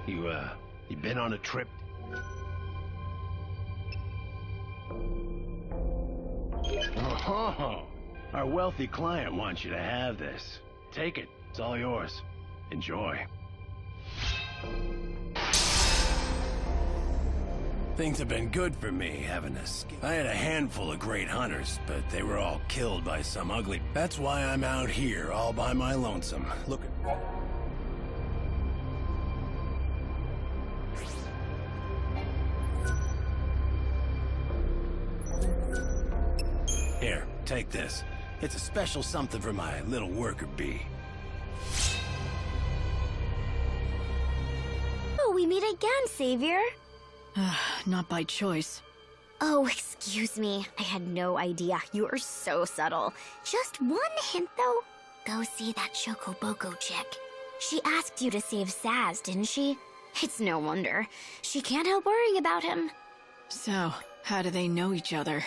You been on a trip? Oh, our wealthy client wants you to have this. Take it. It's all yours. Enjoy. Things have been good for me, haven't they? I had a handful of great hunters, but they were all killed by some ugly... That's why I'm out here, all by my lonesome. Look at... Here, take this. It's a special something for my little worker bee. Oh, we meet again, Savior. Not by choice. Oh, excuse me. I had no idea. You are so subtle. Just one hint, though. Go see that Shokoboko chick. She asked you to save Saz, didn't she? It's no wonder. She can't help worrying about him. So, how do they know each other?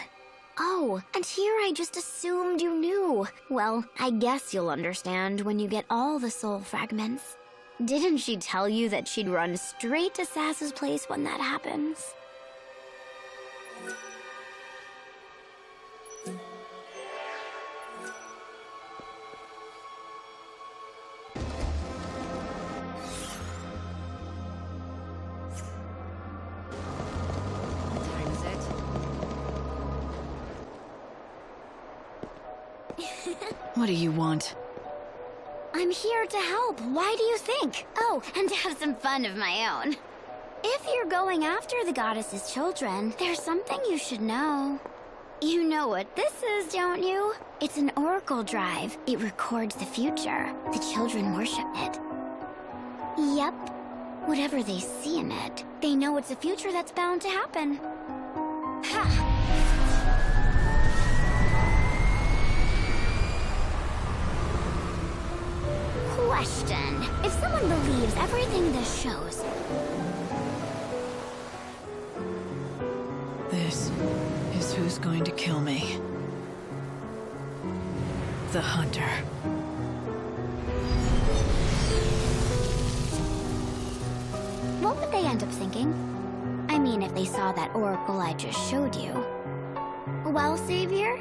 Oh, and here I just assumed you knew. Well, I guess you'll understand when you get all the soul fragments. Didn't she tell you that she'd run straight to Saz's place when that happens? What do you want? I'm here to help. Why do you think? Oh, and to have some fun of my own. If you're going after the goddess's children, there's something you should know. You know what this is, don't you? It's an oracle drive. It records the future. The children worship it. Yep. Whatever they see in it, they know it's a future that's bound to happen. Ha! Question. If someone believes everything this shows... This is who's going to kill me. The Hunter. What would they end up thinking? I mean, if they saw that oracle I just showed you. Well, Savior,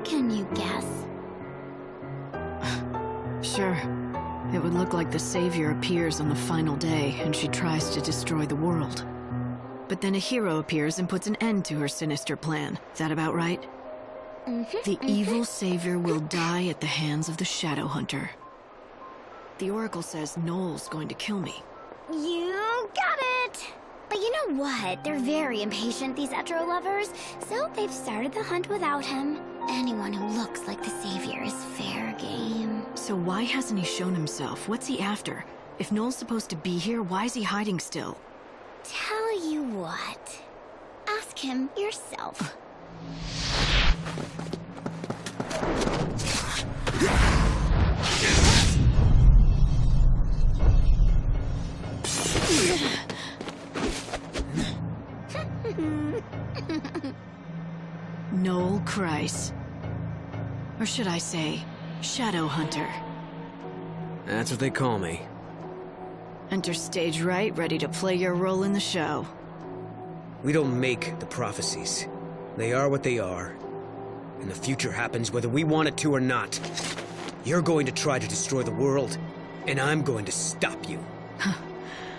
can you guess? Sure. It would look like the Savior appears on the final day and she tries to destroy the world. But then a hero appears and puts an end to her sinister plan. Is that about right? The evil Savior will die at the hands of the Shadow Hunter. The Oracle says Noel's going to kill me. You got it! But you know what? They're very impatient, these Etro lovers, so they've started the hunt without him. Anyone who looks like the Savior is fair game. So why hasn't he shown himself? What's he after? If Noel's supposed to be here, why is he hiding still? Tell you what. Ask him yourself. Noel Kreis. Or should I say, Shadow Hunter. That's what they call me. Enter stage right, ready to play your role in the show. We don't make the prophecies. They are what they are. And the future happens whether we want it to or not. You're going to try to destroy the world, and I'm going to stop you.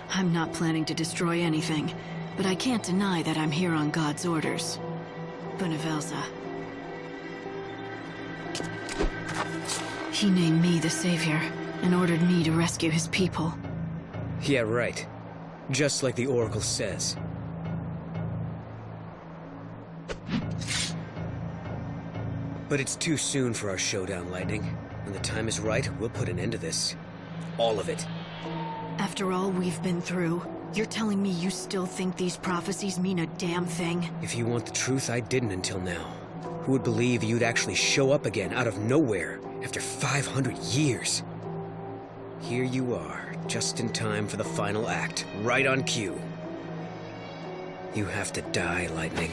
I'm not planning to destroy anything, but I can't deny that I'm here on God's orders. Benevelza. He named me the Savior, and ordered me to rescue his people. Yeah, right. Just like the Oracle says. But it's too soon for our showdown, Lightning. When the time is right, we'll put an end to this. All of it. After all we've been through, you're telling me you still think these prophecies mean a damn thing? If you want the truth, I didn't until now. Who would believe you'd actually show up again out of nowhere after 500 years? Here you are, just in time for the final act, right on cue. You have to die, Lightning.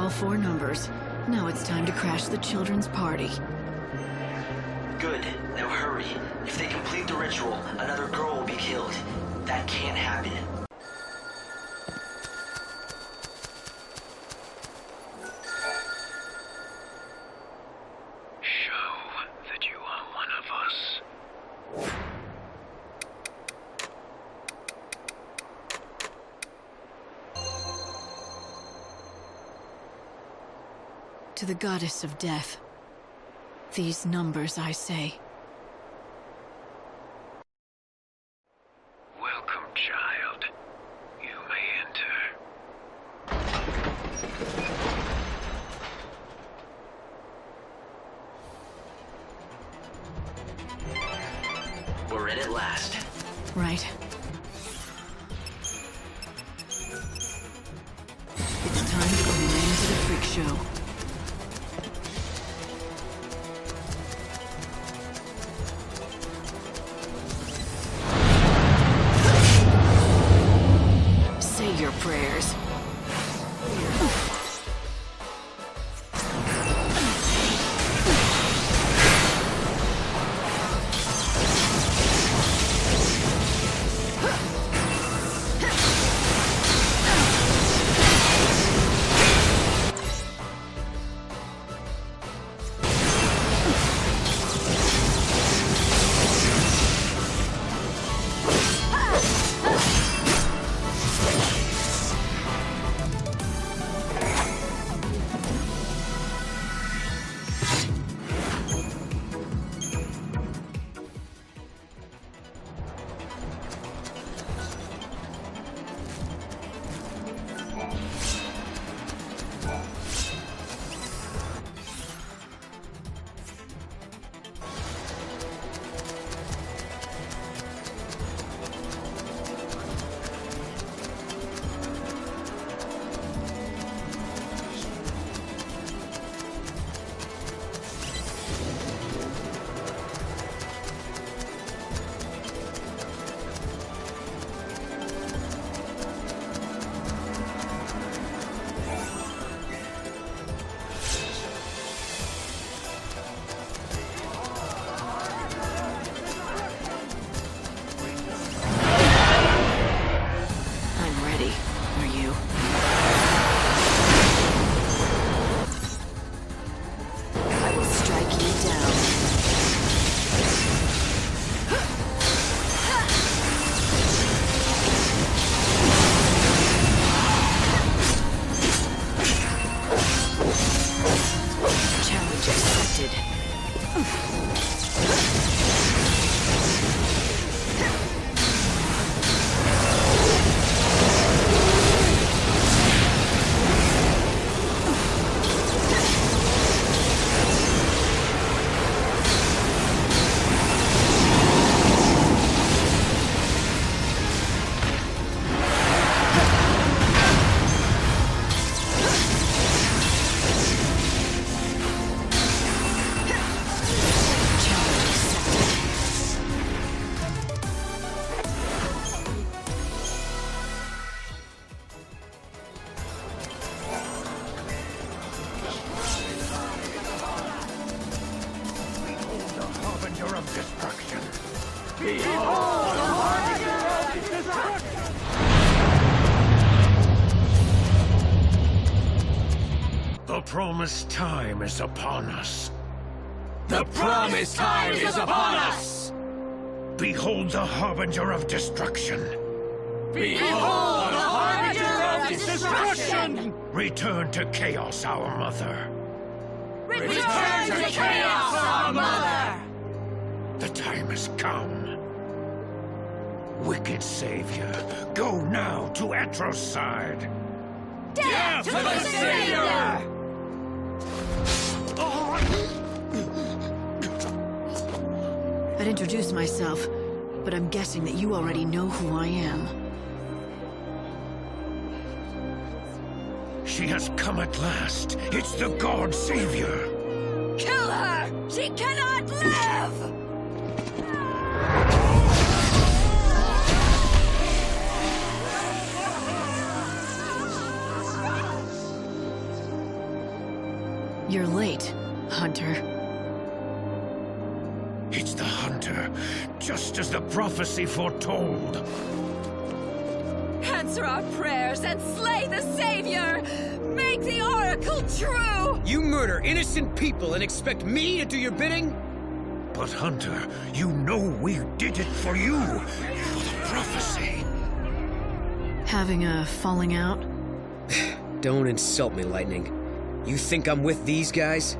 all 4 numbers. Now it's time to crash the children's party. Good. Now hurry. If they complete the ritual, another girl will be killed. That can't happen. Show that you are one of us. To the goddess of death, these numbers I say. Welcome, child. You may enter. We're in at last. Right. It's time to bring an end to the freak show. Say your prayers. The promised time is upon us. The promised time is upon us! Behold the harbinger of destruction. Behold the harbinger of destruction! Return to chaos, our mother. Return to chaos, our mother! The time has come. Wicked savior, go now to Atro's side. Death to the Savior! I'd introduce myself, but I'm guessing that you already know who I am. She has come at last. It's the God Savior. Kill her! She cannot live! Hunter, just as the prophecy foretold. Answer our prayers and slay the Savior! Make the Oracle true! You murder innocent people and expect me to do your bidding? But Hunter, you know we did it for you, for the prophecy. Having a falling out? Don't insult me, Lightning. You think I'm with these guys?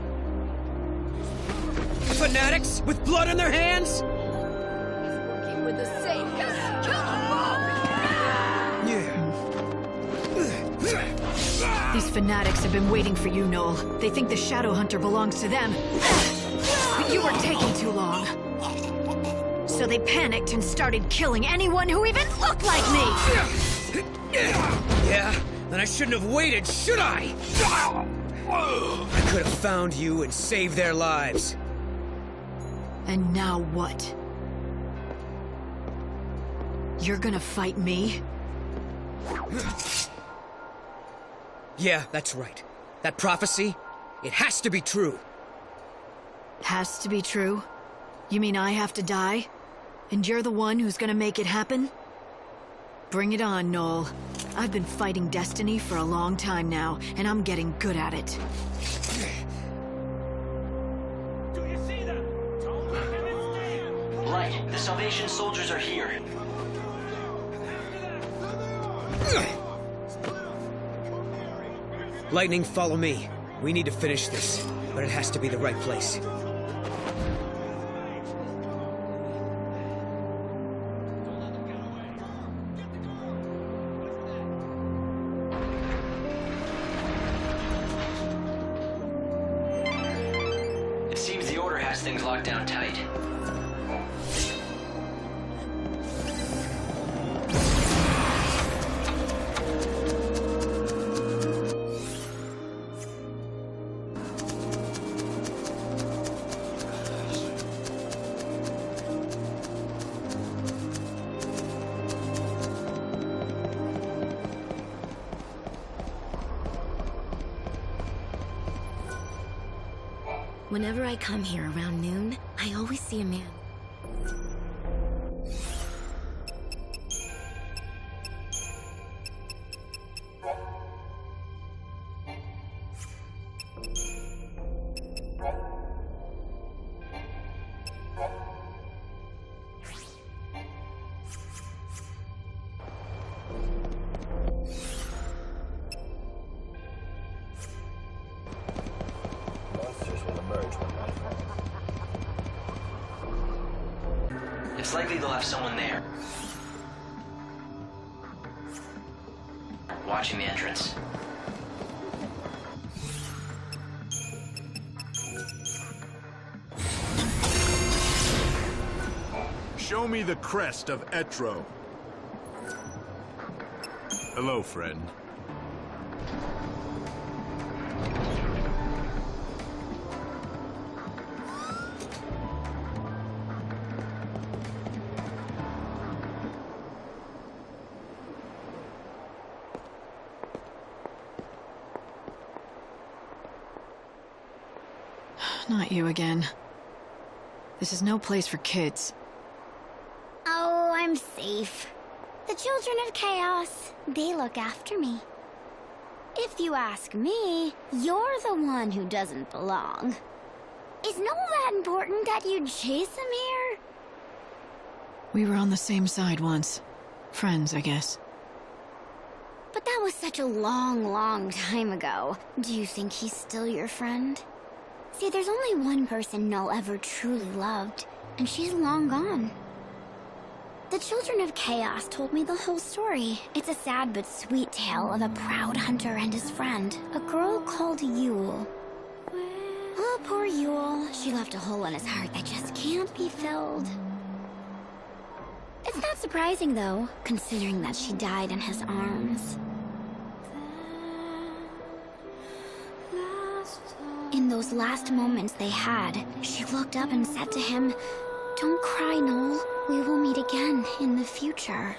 Fanatics with blood in their hands? Working with the Savior! Kill them all! These fanatics have been waiting for you, Noel. They think the Shadow Hunter belongs to them. But you were taking too long. So they panicked and started killing anyone who even looked like me! Yeah? Then I shouldn't have waited, should I? I could have found you and saved their lives. And now what? You're gonna fight me? Yeah, that's right. That prophecy, it has to be true. Has to be true? You mean I have to die? And you're the one who's gonna make it happen? Bring it on, Noel. I've been fighting destiny for a long time now, and I'm getting good at it. Do you see them? Don't let them escape! Light, the Salvation soldiers are here. Lightning, follow me. We need to finish this, but it has to be the right place. It seems the Order has things locked down tight. Whenever I come here around noon, I always see a man. It's likely they'll have someone there. Watching the entrance. Show me the crest of Etro. Hello, friend. Not you again. This is no place for kids. Oh, I'm safe. The children of chaos, they look after me. If you ask me, you're the one who doesn't belong. Is Noel that important that you'd chase him here? We were on the same side once. Friends, I guess. But that was such a long, long time ago. Do you think he's still your friend? See, there's only one person Noel ever truly loved, and she's long gone. The Children of Chaos told me the whole story. It's a sad but sweet tale of a proud hunter and his friend, a girl called Yule. Oh, poor Yule. She left a hole in his heart that just can't be filled. It's not surprising, though, considering that she died in his arms. In those last moments they had, she looked up and said to him, "Don't cry, Noel. We will meet again in the future."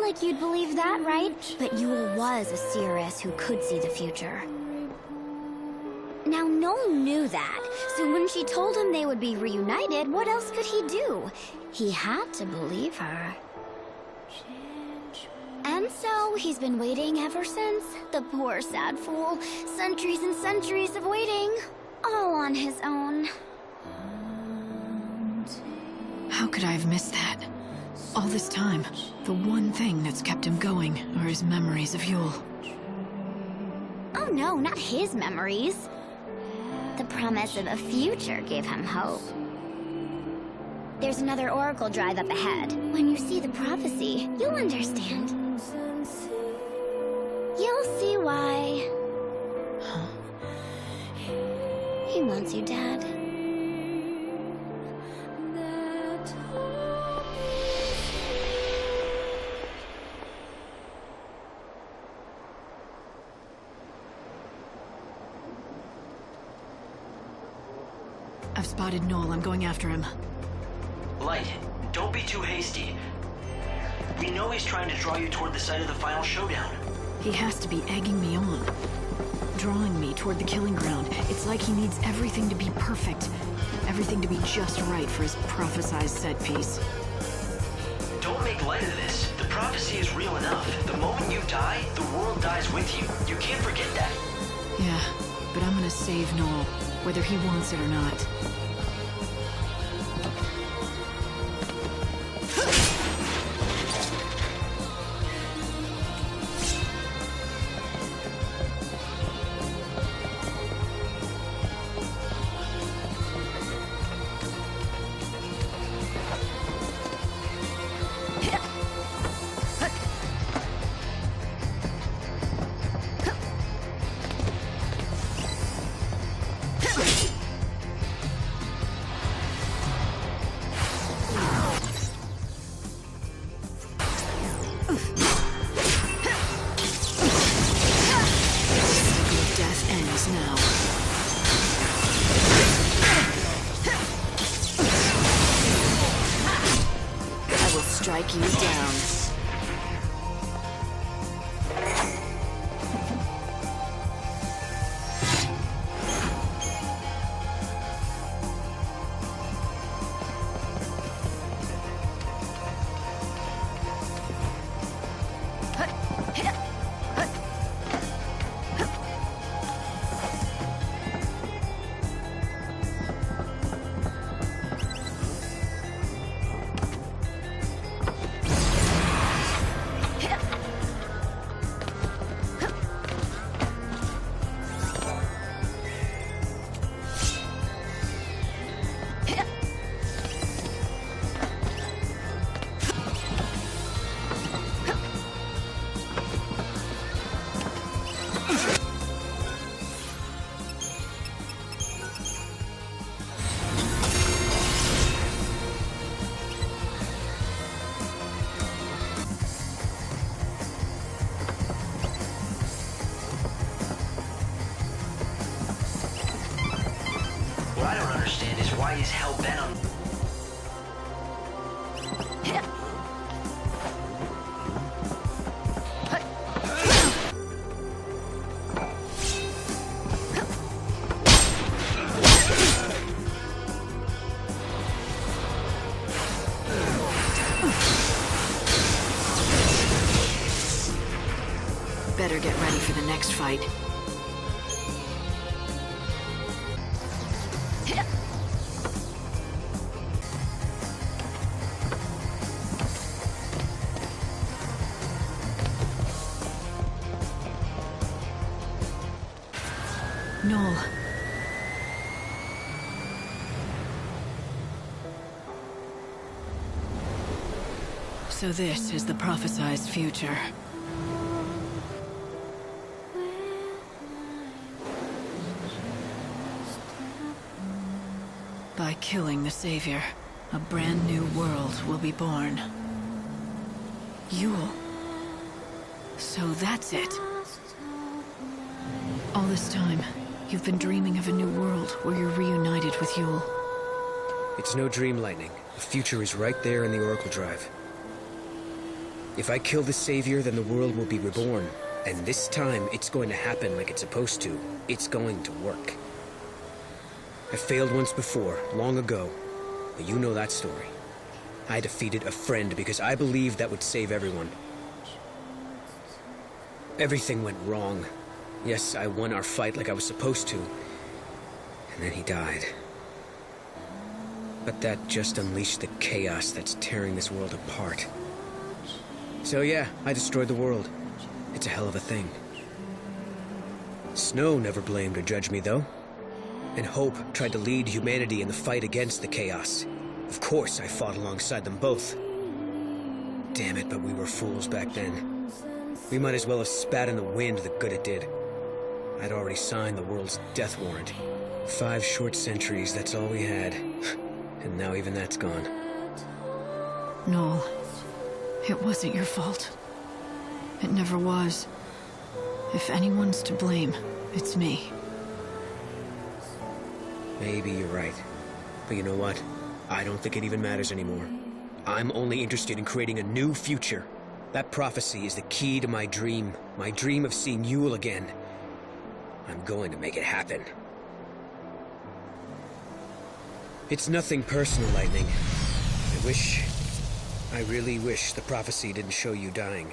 Like you'd believe that, right? But Yule was a seeress who could see the future. Now, Noel knew that, so when she told him they would be reunited, what else could he do? He had to believe her. And so, he's been waiting ever since. The poor, sad fool. Centuries and centuries of waiting. All on his own. How could I have missed that? All this time, the one thing that's kept him going are his memories of Yule. Oh no, not his memories. The promise of a future gave him hope. There's another oracle drive up ahead. When you see the prophecy, you'll understand. You'll see why. Huh? He wants you, Dad. I've spotted Noel. I'm going after him. Light, don't be too hasty. We know he's trying to draw you toward the site of the final showdown. He has to be egging me on. Drawing me toward the killing ground. It's like he needs everything to be perfect. Everything to be just right for his prophesized set piece. Don't make light of this. The prophecy is real enough. The moment you die, the world dies with you. You can't forget that. Yeah, but I'm gonna save Noel, whether he wants it or not. Strike you down. What I don't understand is why he's hell-bent on... Better get ready for the next fight. Noel. So this is the prophesized future. By killing the Savior, a brand new world will be born. Yule. So that's it. All this time, you've been dreaming of a new world where you're reunited with Yule. It's no dream, Lightning. The future is right there in the Oracle Drive. If I kill the Savior, then the world will be reborn. And this time, it's going to happen like it's supposed to. It's going to work. I failed once before, long ago. But you know that story. I defeated a friend because I believed that would save everyone. Everything went wrong. Yes, I won our fight like I was supposed to. And then he died. But that just unleashed the chaos that's tearing this world apart. So yeah, I destroyed the world. It's a hell of a thing. Snow never blamed or judged me, though. And Hope tried to lead humanity in the fight against the chaos. Of course, I fought alongside them both. Damn it, but we were fools back then. We might as well have spat in the wind the good it did. I'd already signed the world's death warrant. 5 short centuries, that's all we had. And now even that's gone. Noel, it wasn't your fault. It never was. If anyone's to blame, it's me. Maybe you're right. But you know what? I don't think it even matters anymore. I'm only interested in creating a new future. That prophecy is the key to my dream of seeing Yule again. I'm going to make it happen. It's nothing personal, Lightning. I really wish the prophecy didn't show you dying.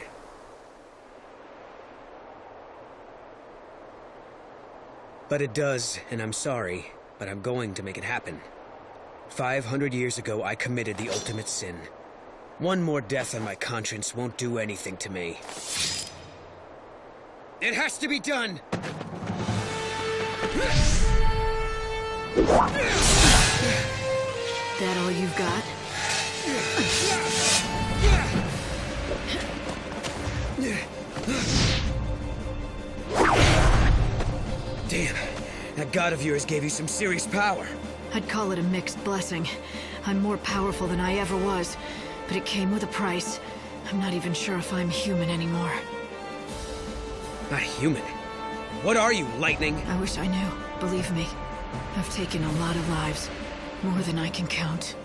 But it does, and I'm sorry, but I'm going to make it happen. 500 years ago, I committed the ultimate sin. One more death on my conscience won't do anything to me. It has to be done! That all you've got? Damn, that god of yours gave you some serious power. I'd call it a mixed blessing. I'm more powerful than I ever was, but it came with a price. I'm not even sure if I'm human anymore. Not human? What are you, Lightning? I wish I knew. Believe me, I've taken a lot of lives. More than I can count.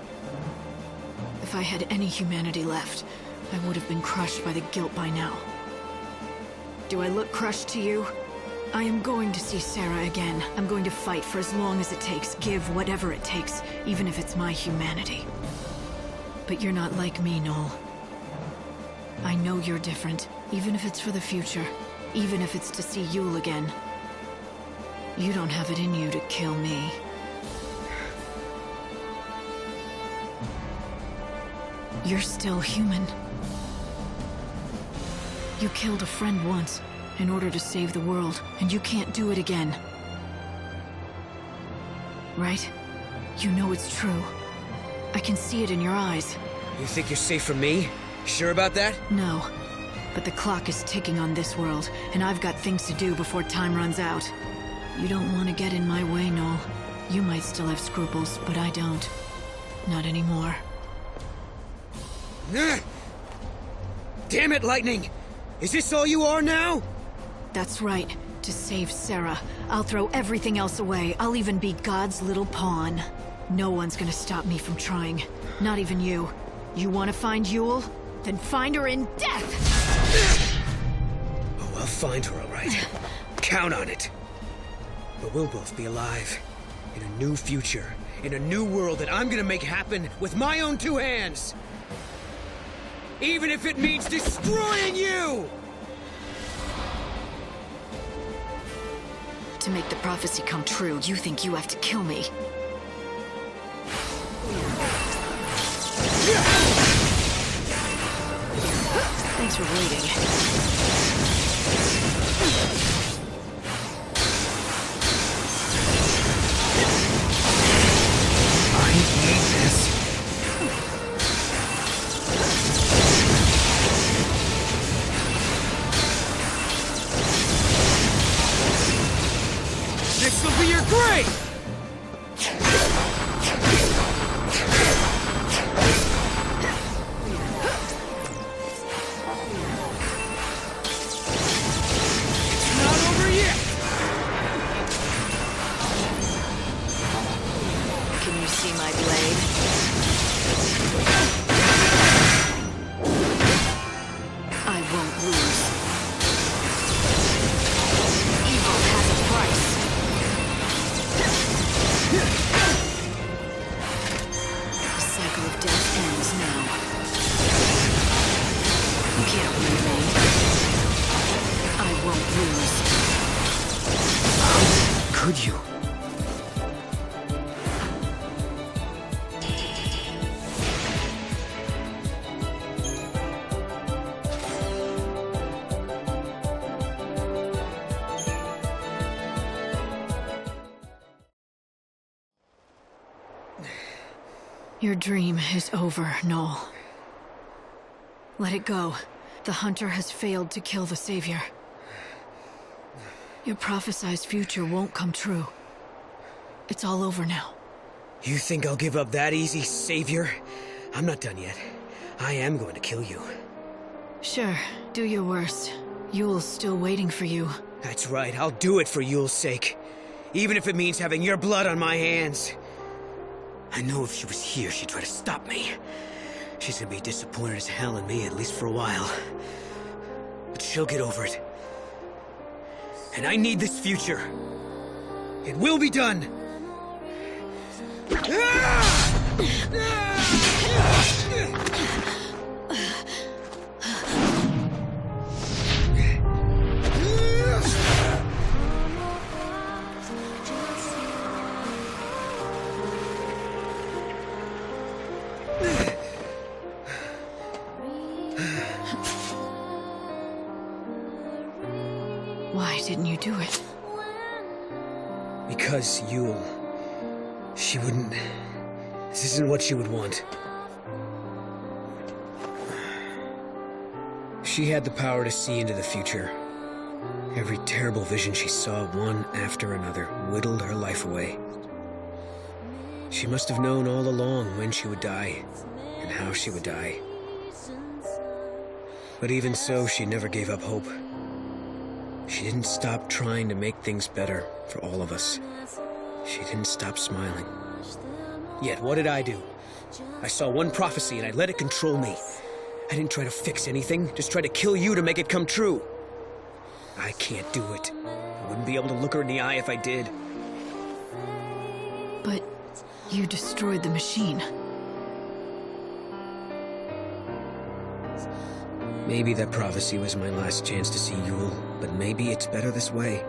If I had any humanity left, I would have been crushed by the guilt by now. Do I look crushed to you? I am going to see Sarah again. I'm going to fight for as long as it takes, give whatever it takes, even if it's my humanity. But you're not like me, Noel. I know you're different, even if it's for the future. Even if it's to see Yule again. You don't have it in you to kill me. You're still human. You killed a friend once, in order to save the world, and you can't do it again. Right? You know it's true. I can see it in your eyes. You think you're safe from me? Sure about that? No. But the clock is ticking on this world, and I've got things to do before time runs out. You don't want to get in my way, Noel. You might still have scruples, but I don't. Not anymore. Damn it, Lightning! Is this all you are now? That's right. To save Sarah, I'll throw everything else away. I'll even be God's little pawn. No one's gonna stop me from trying. Not even you. You want to find Yule? Then find her in death! Oh, I'll find her, all right. Count on it. But we'll both be alive. In a new future. In a new world that I'm gonna make happen with my own 2 hands! Even if it means destroying you! To make the prophecy come true, you think you have to kill me. Thanks for waiting. I need this. This will be your grave! It's not over yet! Can you see my blade? I won't lose. Evil has a price. could you? Your dream is over, Noel. Let it go. The Hunter has failed to kill the Savior. Your prophesized future won't come true. It's all over now. You think I'll give up that easy, Savior? I'm not done yet. I am going to kill you. Sure, do your worst. Yule's still waiting for you. That's right, I'll do it for Yule's sake. Even if it means having your blood on my hands. I know if she was here, she'd try to stop me. She's gonna be disappointed as hell in me, at least for a while. But she'll get over it. And I need this future. It will be done! Why didn't you do it? Because Yule... she wouldn't... This isn't what she would want. She had the power to see into the future. Every terrible vision she saw, one after another, whittled her life away. She must have known all along when she would die, and how she would die. But even so, she never gave up hope. She didn't stop trying to make things better for all of us. She didn't stop smiling. Yet, what did I do? I saw one prophecy and I let it control me. I didn't try to fix anything, just try to kill you to make it come true. I can't do it. I wouldn't be able to look her in the eye if I did. But you destroyed the machine. Maybe that prophecy was my last chance to see Yule, but maybe it's better this way.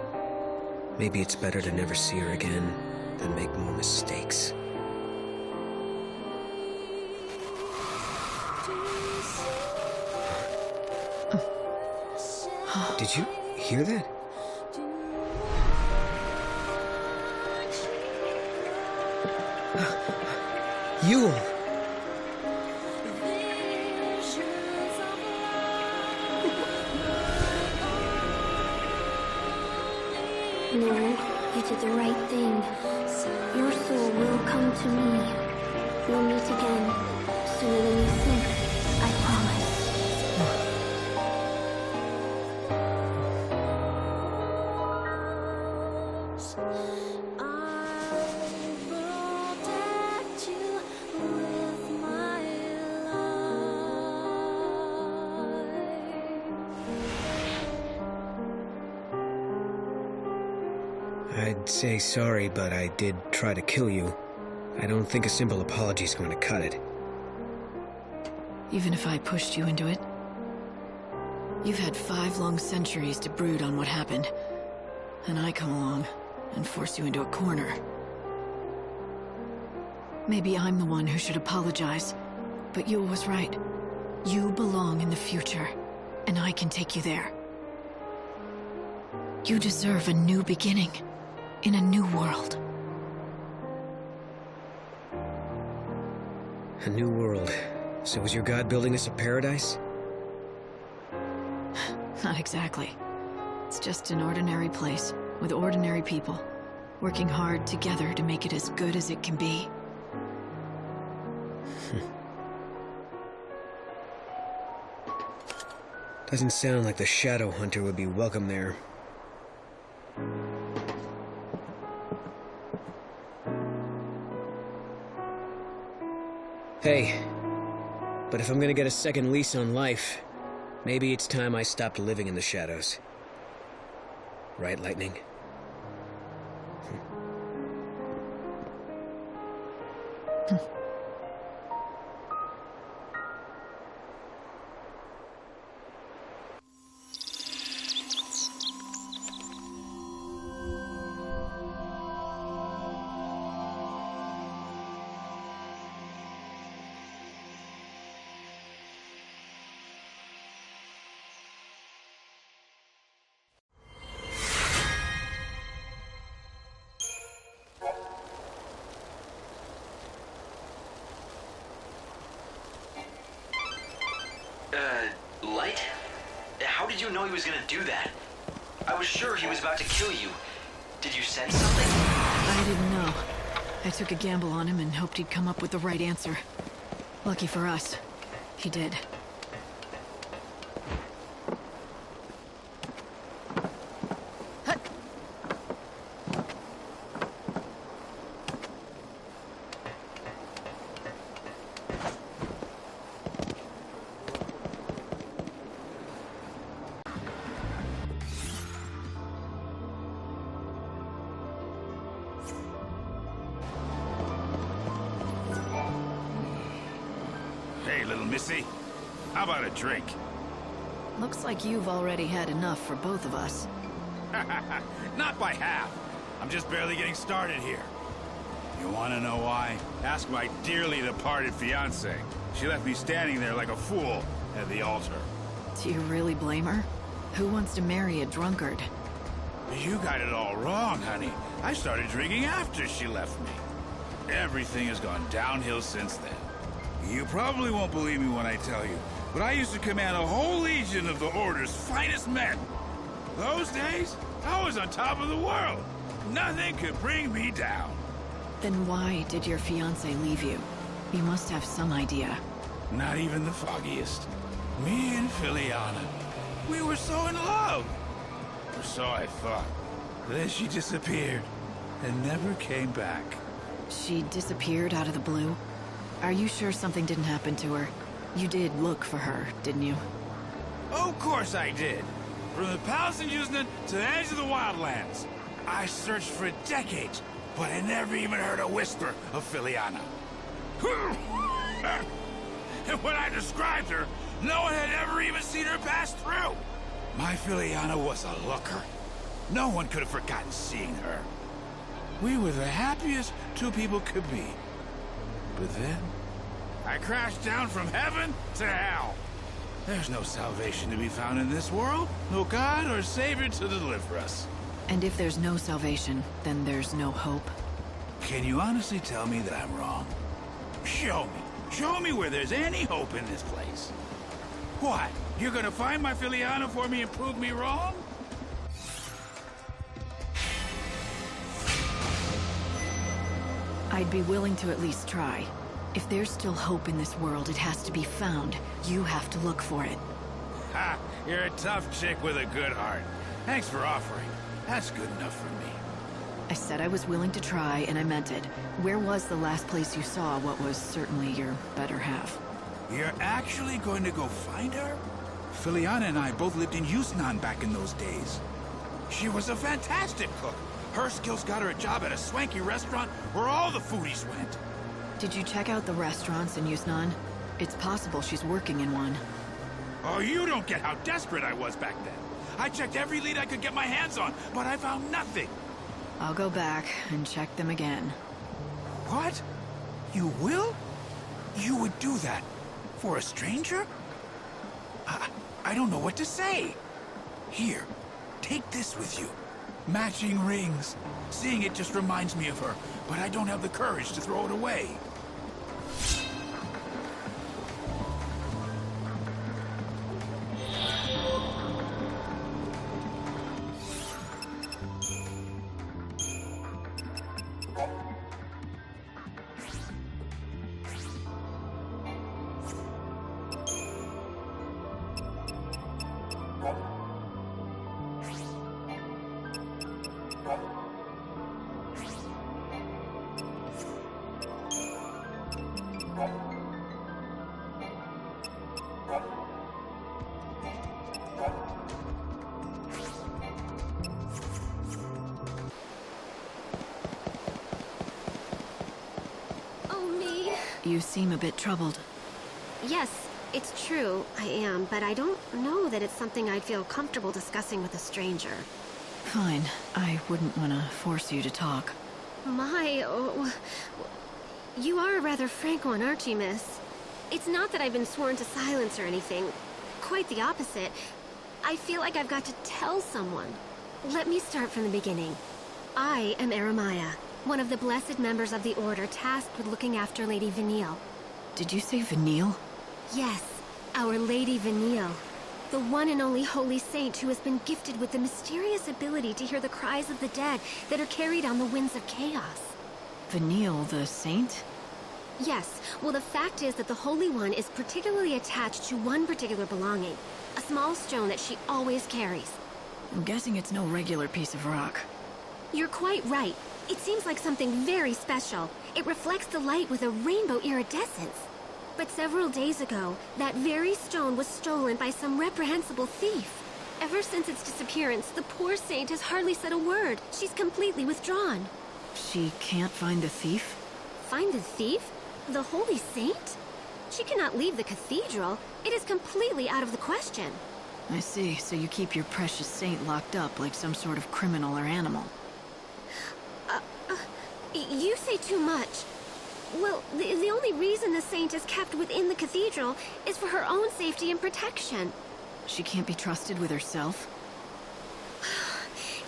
Maybe it's better to never see her again than make more mistakes. Did you hear that? Yule! No, you did the right thing. Your soul will come to me. We'll meet again, sooner than you think. I promise. I'd say sorry, but I did try to kill you. I don't think a simple apology is going to cut it. Even if I pushed you into it? You've had 5 long centuries to brood on what happened. And I come along and force you into a corner. Maybe I'm the one who should apologize, but Yule was right. You belong in the future, and I can take you there. You deserve a new beginning, in a new world. A new world. So is your god building us a paradise? Not exactly. It's just an ordinary place, with ordinary people, working hard together to make it as good as it can be. Doesn't sound like the Shadow Hunter would be welcome there. Hey, but if I'm gonna get a second lease on life, maybe it's time I stopped living in the shadows. Right, Lightning? know he was gonna do that. I was sure he was about to kill you. Did you sense something? I didn't know. I took a gamble on him and hoped he'd come up with the right answer. Lucky for us, he did. Hey, little missy. How about a drink? Looks like you've already had enough for both of us. Not by half. I'm just barely getting started here. You want to know why? Ask my dearly departed fiancée. She left me standing there like a fool at the altar. Do you really blame her? Who wants to marry a drunkard? You got it all wrong, honey. I started drinking after she left me. Everything has gone downhill since then. You probably won't believe me when I tell you, but I used to command a whole legion of the Order's finest men. Those days, I was on top of the world. Nothing could bring me down. Then why did your fiancé leave you? You must have some idea. Not even the foggiest. Me and Filiana, we were so in love. Or so I thought. Then she disappeared and never came back. She disappeared out of the blue? Are you sure something didn't happen to her? You did look for her, didn't you? Of course I did. From the palace in Usna to the edge of the wildlands. I searched for decades, but I never even heard a whisper of Filiana. And when I described her, no one had ever even seen her pass through. My Filiana was a looker. No one could have forgotten seeing her. We were the happiest two people could be. But then, I crashed down from heaven to hell. There's no salvation to be found in this world. No God or Savior to deliver us. And if there's no salvation, then there's no hope? Can you honestly tell me that I'm wrong? Show me. Show me where there's any hope in this place. What? You're gonna find my Filiana for me and prove me wrong? I'd be willing to at least try. If there's still hope in this world, it has to be found. You have to look for it. Ha! You're a tough chick with a good heart. Thanks for offering. That's good enough for me. I said I was willing to try, and I meant it. Where was the last place you saw what was certainly your better half? You're actually going to go find her? Filiana and I both lived in Yusnan back in those days. She was a fantastic cook. Her skills got her a job at a swanky restaurant where all the foodies went. Did you check out the restaurants in Yusnan? It's possible she's working in one. Oh, you don't get how desperate I was back then. I checked every lead I could get my hands on, but I found nothing. I'll go back and check them again. What? You will? You would do that? For a stranger? I don't know what to say. Here, take this with you. Matching rings. Seeing it just reminds me of her, but I don't have the courage to throw it away. You seem a bit troubled. Yes, it's true, I am, but I don't know that it's something I'd feel comfortable discussing with a stranger. Fine. I wouldn't want to force you to talk. You are a rather frank one, aren't you, miss? It's not that I've been sworn to silence or anything. Quite the opposite. I feel like I've got to tell someone. Let me start from the beginning. I am Eremiah, one of the blessed members of the Order tasked with looking after Lady Vanille. Did you say Vanille? Yes, our Lady Vanille. The one and only holy saint who has been gifted with the mysterious ability to hear the cries of the dead that are carried on the winds of chaos. Vanille, the saint? Yes, well the fact is that the Holy One is particularly attached to one particular belonging. A small stone that she always carries. I'm guessing it's no regular piece of rock. You're quite right. It seems like something very special. It reflects the light with a rainbow iridescence. But several days ago, that very stone was stolen by some reprehensible thief. Ever since its disappearance, the poor saint has hardly said a word. She's completely withdrawn. She can't find the thief? Find the thief? The holy saint? She cannot leave the cathedral. It is completely out of the question. I see, so you keep your precious saint locked up like some sort of criminal or animal. You say too much. Well, the only reason the saint is kept within the cathedral is for her own safety and protection. She can't be trusted with herself?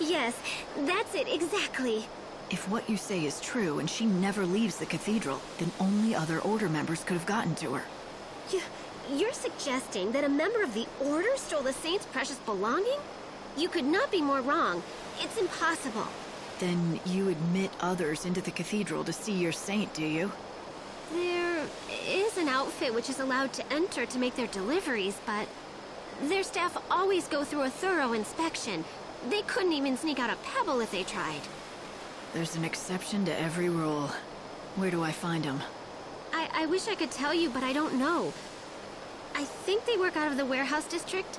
Yes, that's it, exactly. If what you say is true and she never leaves the cathedral, then only other Order members could have gotten to her. You're suggesting that a member of the Order stole the saint's precious belonging? You could not be more wrong. It's impossible. Then you admit others into the cathedral to see your saint, do you? There is an outfit which is allowed to enter to make their deliveries, but their staff always go through a thorough inspection. They couldn't even sneak out a pebble if they tried. There's an exception to every rule. Where do I find them? I wish I could tell you, but I don't know. I think they work out of the warehouse district.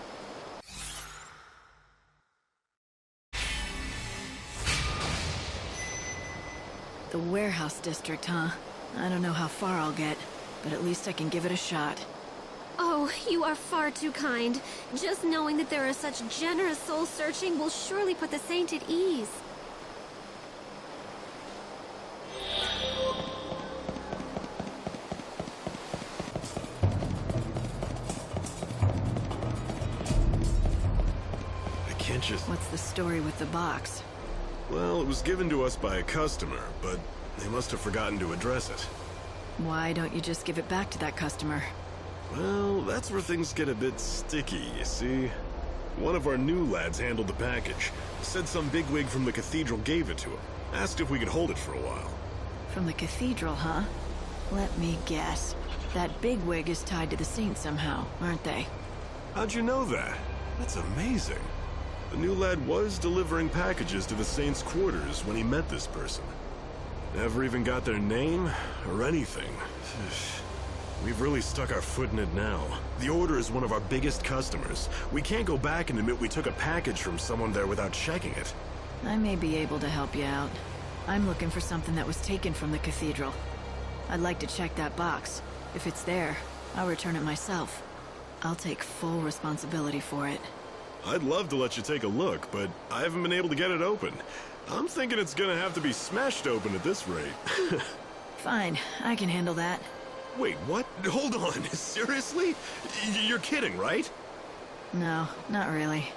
The warehouse district, huh? I don't know how far I'll get, but at least I can give it a shot. Oh, you are far too kind. Just knowing that there are such generous souls searching will surely put the saint at ease. I can't just... What's the story with the box? Well, it was given to us by a customer, but they must have forgotten to address it. Why don't you just give it back to that customer? Well, that's where things get a bit sticky, you see. One of our new lads handled the package. Said some bigwig from the cathedral gave it to him. Asked if we could hold it for a while. From the cathedral, huh? Let me guess. That bigwig is tied to the saint somehow, aren't they? How'd you know that? That's amazing. The new lad was delivering packages to the saint's quarters when he met this person. Never even got their name or anything. We've really stuck our foot in it now. The Order is one of our biggest customers. We can't go back and admit we took a package from someone there without checking it. I may be able to help you out. I'm looking for something that was taken from the cathedral. I'd like to check that box. If it's there, I'll return it myself. I'll take full responsibility for it. I'd love to let you take a look, but I haven't been able to get it open. I'm thinking it's gonna have to be smashed open at this rate. Fine, I can handle that. Wait, what? Hold on, seriously? You're kidding, right? No, not really.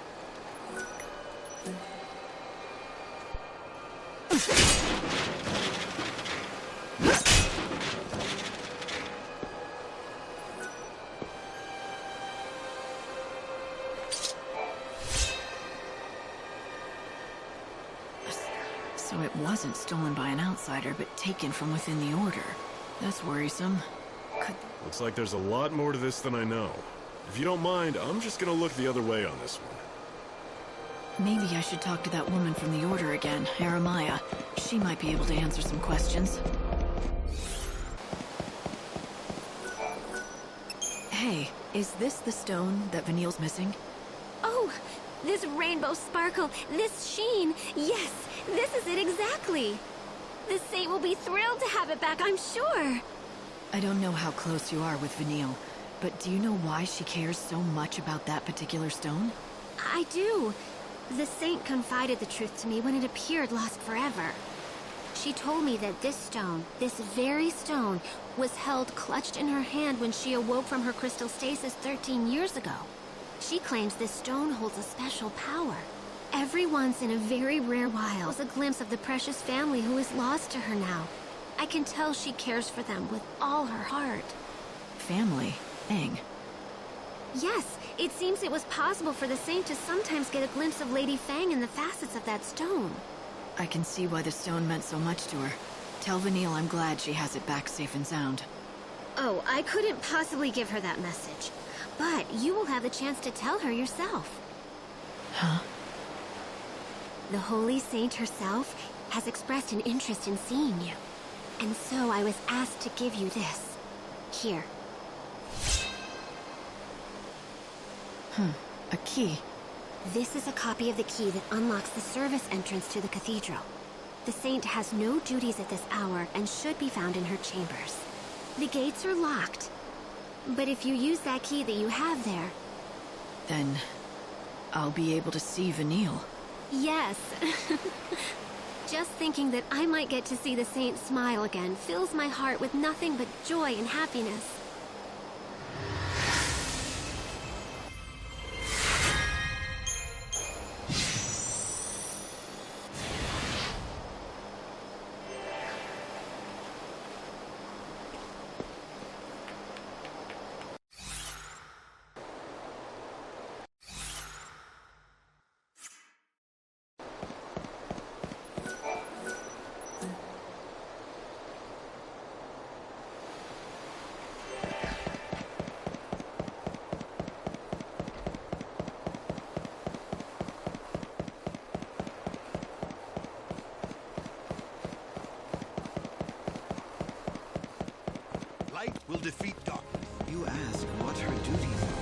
So it wasn't stolen by an outsider, but taken from within the Order. That's worrisome. Looks like there's a lot more to this than I know. If you don't mind, I'm just gonna look the other way on this one. Maybe I should talk to that woman from the Order again, Aramaya. She might be able to answer some questions. Hey, is this the stone that Vanille's missing? Oh, this rainbow sparkle, this sheen. Yes, this is it exactly. The saint will be thrilled to have it back, I'm sure. I don't know how close you are with Vanille, but do you know why she cares so much about that particular stone? I do. The saint confided the truth to me when it appeared lost forever. She told me that this stone, this very stone, was held clutched in her hand when she awoke from her crystal stasis 13 years ago. She claims this stone holds a special power. Every once in a very rare while was a glimpse of the precious family who is lost to her now. I can tell she cares for them with all her heart. Family? Aang. Yes, It seems it was possible for the Saint to sometimes get a glimpse of Lady Fang in the facets of that stone. I can see why the stone meant so much to her. Tell Vanille I'm glad she has it back safe and sound. Oh, I couldn't possibly give her that message. But you will have the chance to tell her yourself. Huh? The Holy Saint herself has expressed an interest in seeing you. And so I was asked to give you this. Here. A key. This is a copy of the key that unlocks the service entrance to the cathedral. The Saint has no duties at this hour and should be found in her chambers. The gates are locked. But if you use that key that you have there... Then... I'll be able to see Vanille. Yes. Just thinking that I might get to see the Saint smile again fills my heart with nothing but joy and happiness. Light will defeat darkness. You ask what her duties are.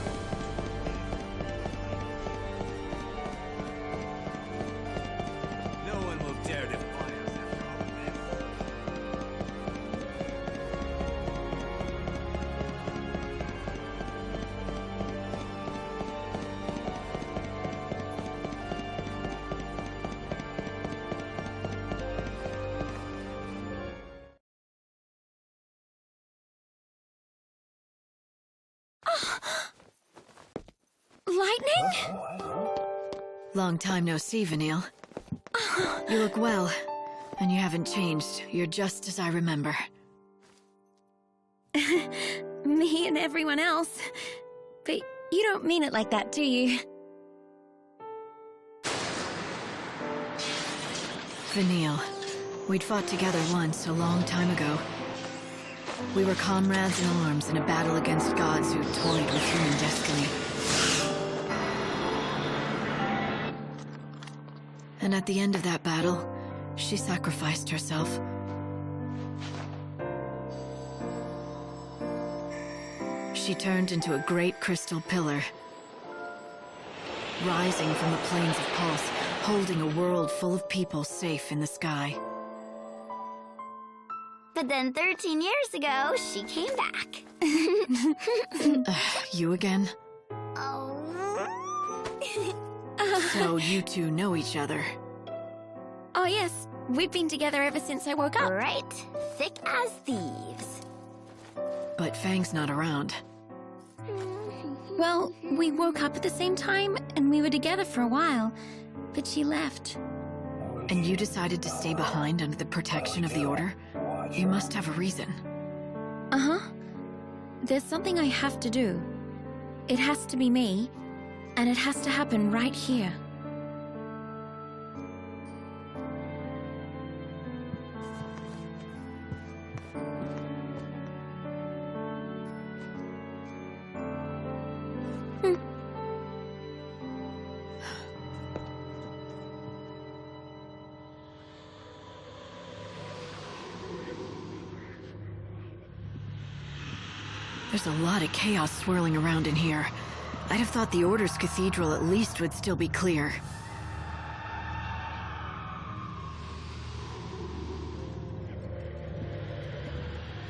No one will dare defy us after all Lightning? Long time no see, Vanille. You look well, and you haven't changed. You're just as I remember. Me and everyone else. But you don't mean it like that, do you? Vanille. We'd fought together once, a long time ago. We were comrades in arms in a battle against gods who toyed with human destiny. And at the end of that battle, she sacrificed herself. She turned into a great crystal pillar, rising from the plains of Pulse, holding a world full of people safe in the sky. But then 13 years ago, she came back. You again? Oh. So you two know each other? Oh yes, we've been together ever since I woke up. Right. Thick as thieves. But Fang's not around. Well, we woke up at the same time, and we were together for a while. But she left. And you decided to stay behind under the protection of the Order? You must have a reason. Uh-huh. There's something I have to do. It has to be me, and it has to happen right here. There's a lot of chaos swirling around in here. I'd have thought the Order's cathedral at least would still be clear.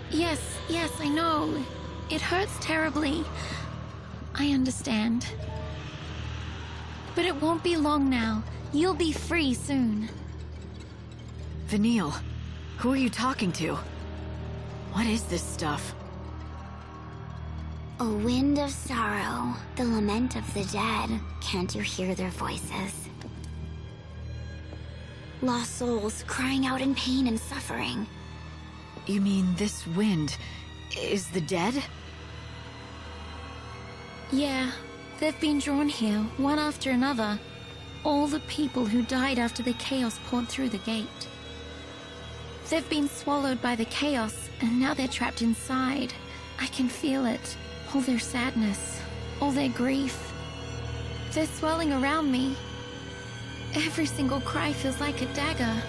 Yes, I know. It hurts terribly. I understand. But it won't be long now. You'll be free soon. Vanille, who are you talking to? What is this stuff? A wind of sorrow, the lament of the dead. Can't you hear their voices? Lost souls crying out in pain and suffering. You mean this wind is the dead? Yeah, They've been drawn here, one after another. All the people who died after the chaos poured through the gate. They've been swallowed by the chaos, and now they're trapped inside. I can feel it. All their sadness, all their grief. They're swelling around me. Every single cry feels like a dagger.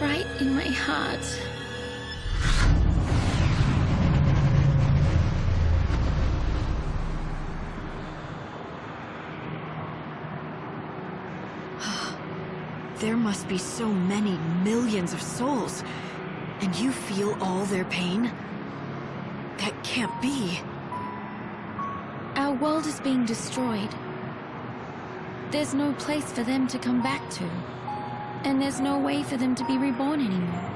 Right in my heart. There must be so many millions of souls, and you feel all their pain? That can't be. Our world is being destroyed. There's no place for them to come back to, and there's no way for them to be reborn anymore.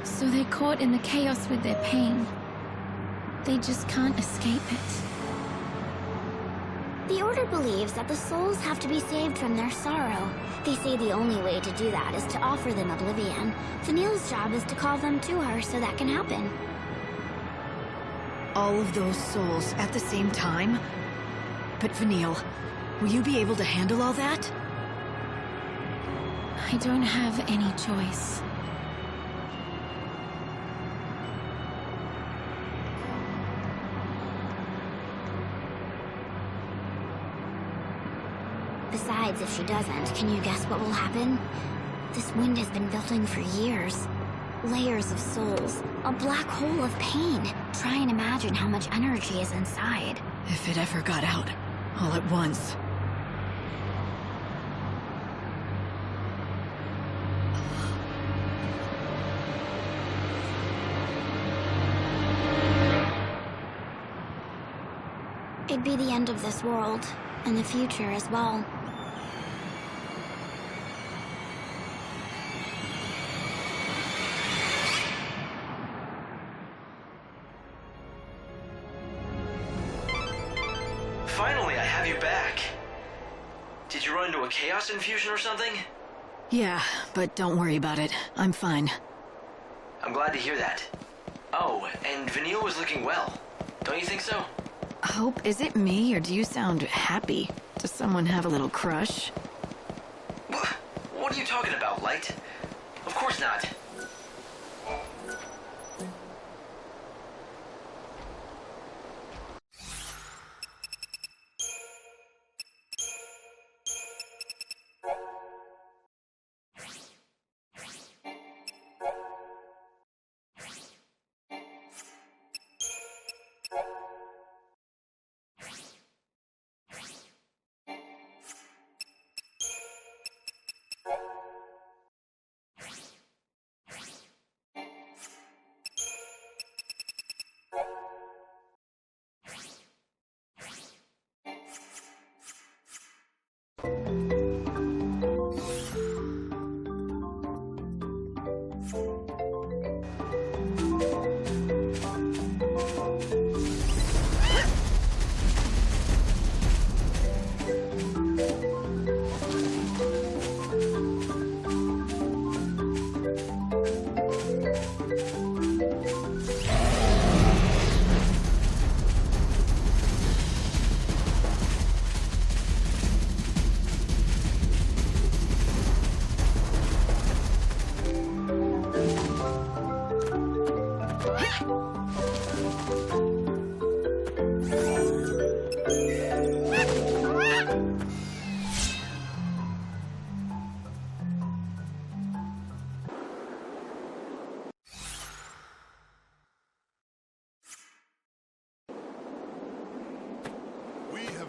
So they're caught in the chaos with their pain. They just can't escape it. The Order believes that the souls have to be saved from their sorrow. They say the only way to do that is to offer them oblivion. Vanille's job is to call them to her so that can happen. All of those souls at the same time? But Vanille, will you be able to handle all that? I don't have any choice. Besides, if she doesn't, can you guess what will happen? This wind has been building for years. Layers of souls, a black hole of pain. Try and imagine how much energy is inside. If it ever got out, all at once. It'd be the end of this world, and the future as well. Finally, I have you back. Did you run into a chaos infusion or something? Yeah, but don't worry about it. I'm fine. I'm glad to hear that. Oh, and Vanille was looking well. Don't you think so? Hope, is it me, or do you sound happy? Does someone have a little crush? What are you talking about, Light? Of course not.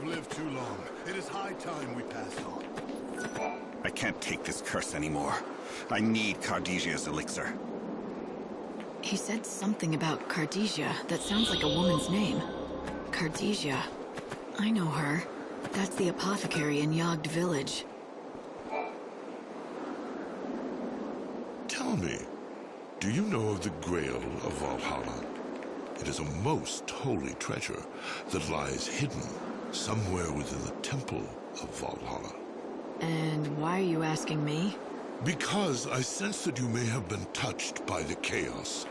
lived too long. It is high time we passed on. I can't take this curse anymore. I need Cardesia's elixir. He said something about Cardesia. That sounds like a woman's name. Cardesia. I know her. That's the apothecary in Yogd village. Tell me, do you know of the Grail of Valhalla? It is a most holy treasure that lies hidden somewhere within the temple of Valhalla. And why are you asking me? Because I sense that you may have been touched by the chaos,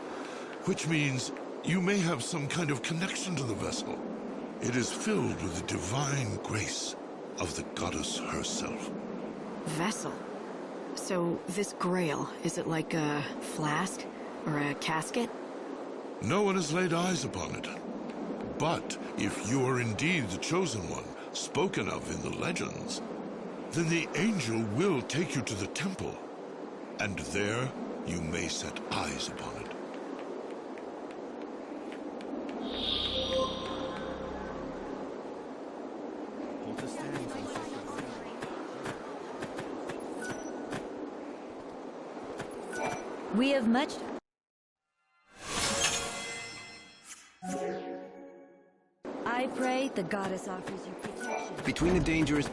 which means you may have some kind of connection to the vessel. It is filled with the divine grace of the goddess herself. Vessel? So, this grail, is it like a flask? Or a casket? No one has laid eyes upon it. But if you are indeed the chosen one, spoken of in the legends, then the angel will take you to the temple, and there you may set eyes upon it. We have much... I pray the goddess offers you protection. Between the dangers...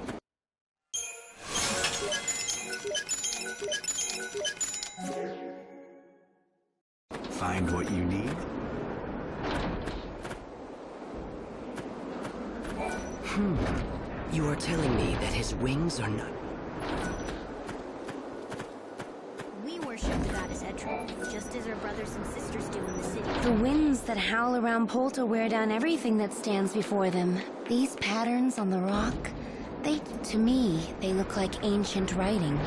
Find what you need? You are telling me that his wings are not... We worship the goddess Etro, just as our brothers and sisters do in the city. The winds that howl around Polta wear down everything that stands before them. These patterns on the rock, to me, they look like ancient writing.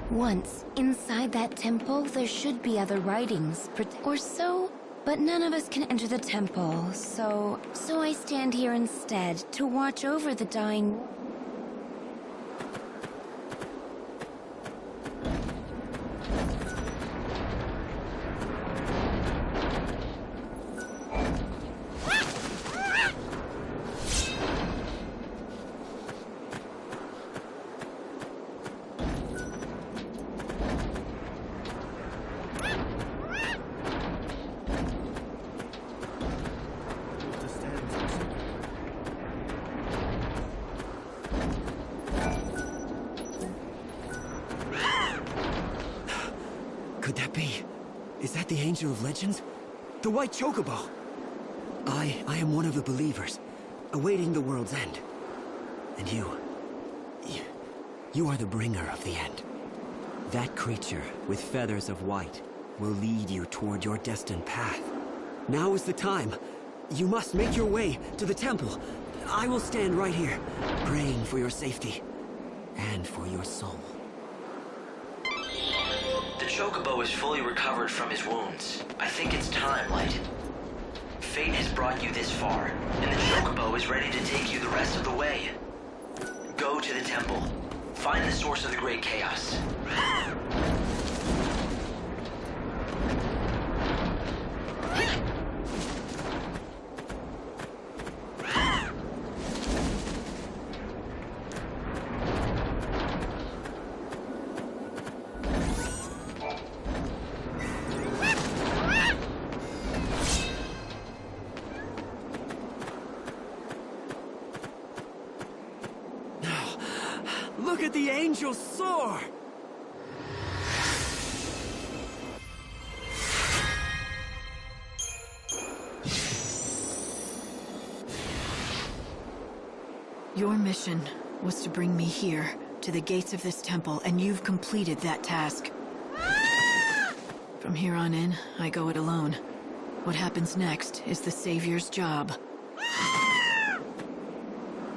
Once, inside that temple, there should be other writings, or so, but none of us can enter the temple, so I stand here instead to watch over the dying... Could that be? Is that the Angel of Legends? The White Chocobo! I am one of the believers, awaiting the world's end. And you are the bringer of the end. That creature with feathers of white will lead you toward your destined path. Now is the time. You must make your way to the temple. I will stand right here, praying for your safety and for your soul. The Chocobo is fully recovered from his wounds. I think it's time, Light. Fate has brought you this far, and the Chocobo is ready to take you the rest of the way. Go to the temple. Find the source of the Great Chaos. Look at the angel soar! Your mission was to bring me here, to the gates of this temple, and you've completed that task. From here on in, I go it alone. What happens next is the Savior's job.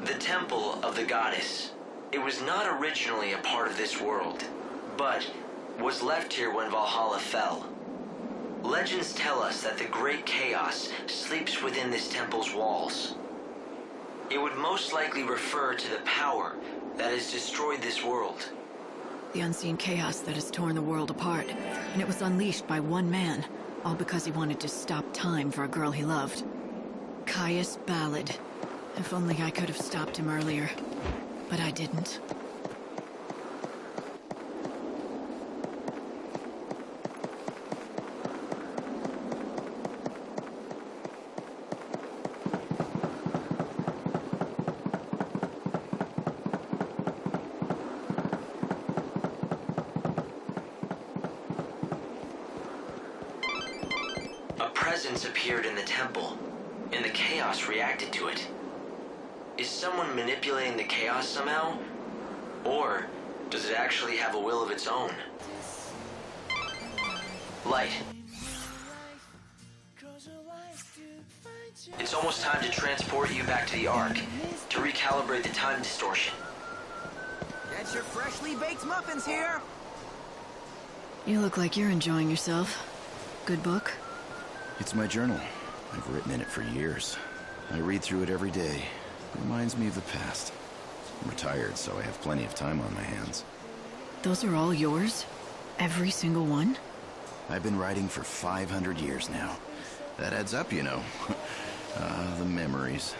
The Temple of the Goddess. It was not originally a part of this world, but was left here when Valhalla fell. Legends tell us that the Great Chaos sleeps within this temple's walls. It would most likely refer to the power that has destroyed this world. The unseen chaos that has torn the world apart, and it was unleashed by one man, all because he wanted to stop time for a girl he loved. Caius Ballad. If only I could have stopped him earlier. But I didn't. A presence appeared in the temple, and the chaos reacted to it. Is someone manipulating the chaos somehow? Or does it actually have a will of its own? Light. It's almost time to transport you back to the Ark, to recalibrate the time distortion. Get your freshly baked muffins here! You look like you're enjoying yourself. Good book? It's my journal. I've written in it for years. I read through it every day. It reminds me of the past. I'm retired, so I have plenty of time on my hands. Those are all yours? Every single one? I've been writing for 500 years now. That adds up, you know. The memories.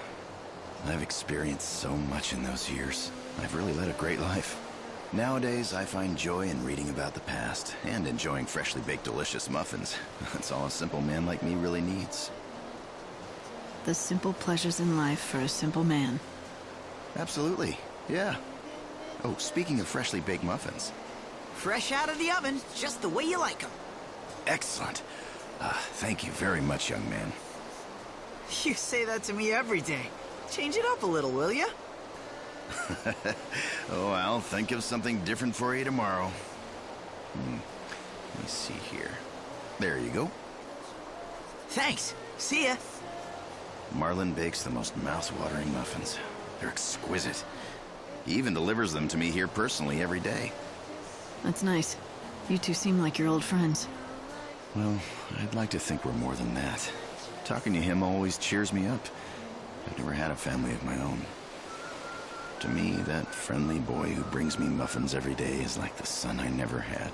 I've experienced so much in those years. I've really led a great life. Nowadays, I find joy in reading about the past and enjoying freshly baked delicious muffins. That's all a simple man like me really needs. The simple pleasures in life for a simple man. Absolutely, yeah. Oh, speaking of freshly baked muffins. Fresh out of the oven, just the way you like them. Excellent. Thank you very much, young man. You say that to me every day. Change it up a little, will ya? Oh, I'll think of something different for you tomorrow. Let me see here. There you go. Thanks. See ya. Marlin bakes the most mouth-watering muffins. They're exquisite. He even delivers them to me here personally every day. That's nice. You two seem like you're old friends. Well, I'd like to think we're more than that. Talking to him always cheers me up. I've never had a family of my own. To me, that friendly boy who brings me muffins every day is like the son I never had.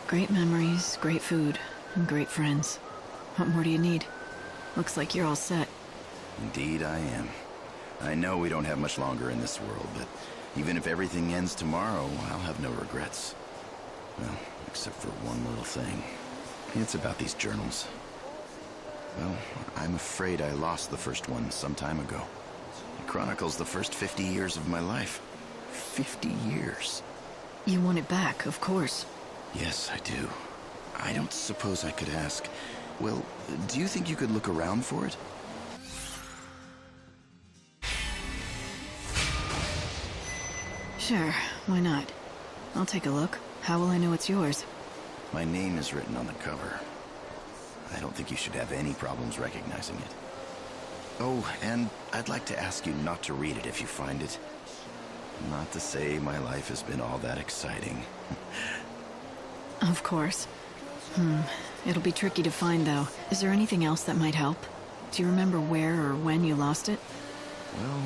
Great memories, great food, and great friends. What more do you need? Looks like you're all set. Indeed I am. I know we don't have much longer in this world, but even if everything ends tomorrow, I'll have no regrets. Well, except for one little thing. It's about these journals. Well, I'm afraid I lost the first one some time ago. It chronicles the first 50 years of my life. 50 years. You want it back, of course. Yes, I do. I don't suppose I could ask... Well, do you think you could look around for it? Sure, why not? I'll take a look. How will I know it's yours? My name is written on the cover. I don't think you should have any problems recognizing it. Oh, and I'd like to ask you not to read it if you find it. Not to say my life has been all that exciting. Of course. It'll be tricky to find, though. Is there anything else that might help? Do you remember where or when you lost it? Well...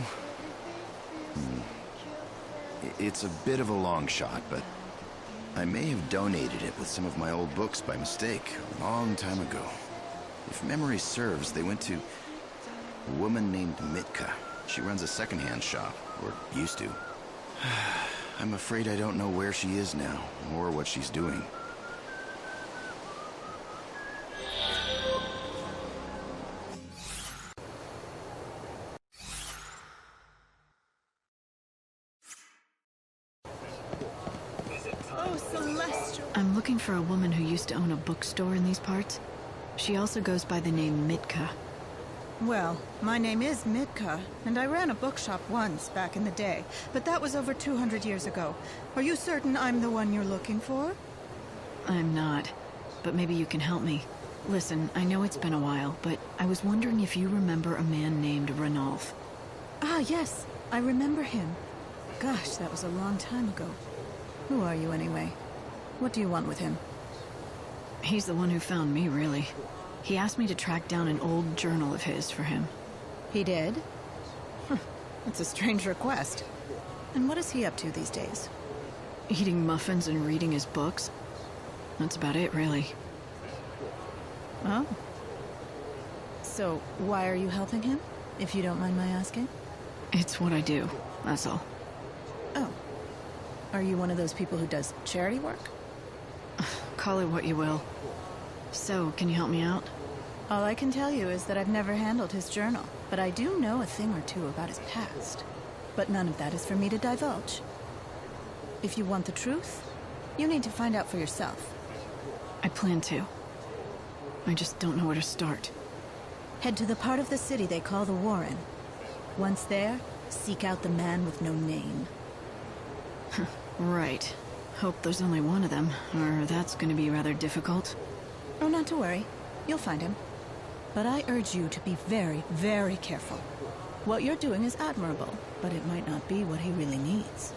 It's a bit of a long shot, but I may have donated it with some of my old books by mistake a long time ago. If memory serves, they went to a woman named Mitka. She runs a secondhand shop, or used to. I'm afraid I don't know where she is now, or what she's doing. I'm looking for a woman who used to own a bookstore in these parts. She also goes by the name Mitka. Well, my name is Mitka, and I ran a bookshop once back in the day, but that was over 200 years ago. Are you certain I'm the one you're looking for? I'm not, but maybe you can help me. Listen, I know it's been a while, but I was wondering if you remember a man named Ranulf. Ah, yes, I remember him. Gosh, that was a long time ago. Who are you anyway? What do you want with him? He's the one who found me, really. He asked me to track down an old journal of his for him. He did? That's a strange request. And what is he up to these days? Eating muffins and reading his books. That's about it, really. Oh. So, why are you helping him, if you don't mind my asking? It's what I do, that's all. Oh. Are you one of those people who does charity work? Call it what you will. So, can you help me out? All I can tell you is that I've never handled his journal, but I do know a thing or two about his past. But none of that is for me to divulge. If you want the truth, you need to find out for yourself. I plan to. I just don't know where to start. Head to the part of the city they call the Warren. Once there, seek out the man with no name. Right. Hope there's only one of them, or that's gonna be rather difficult. Oh, not to worry. You'll find him. But I urge you to be very, very careful. What you're doing is admirable, but it might not be what he really needs.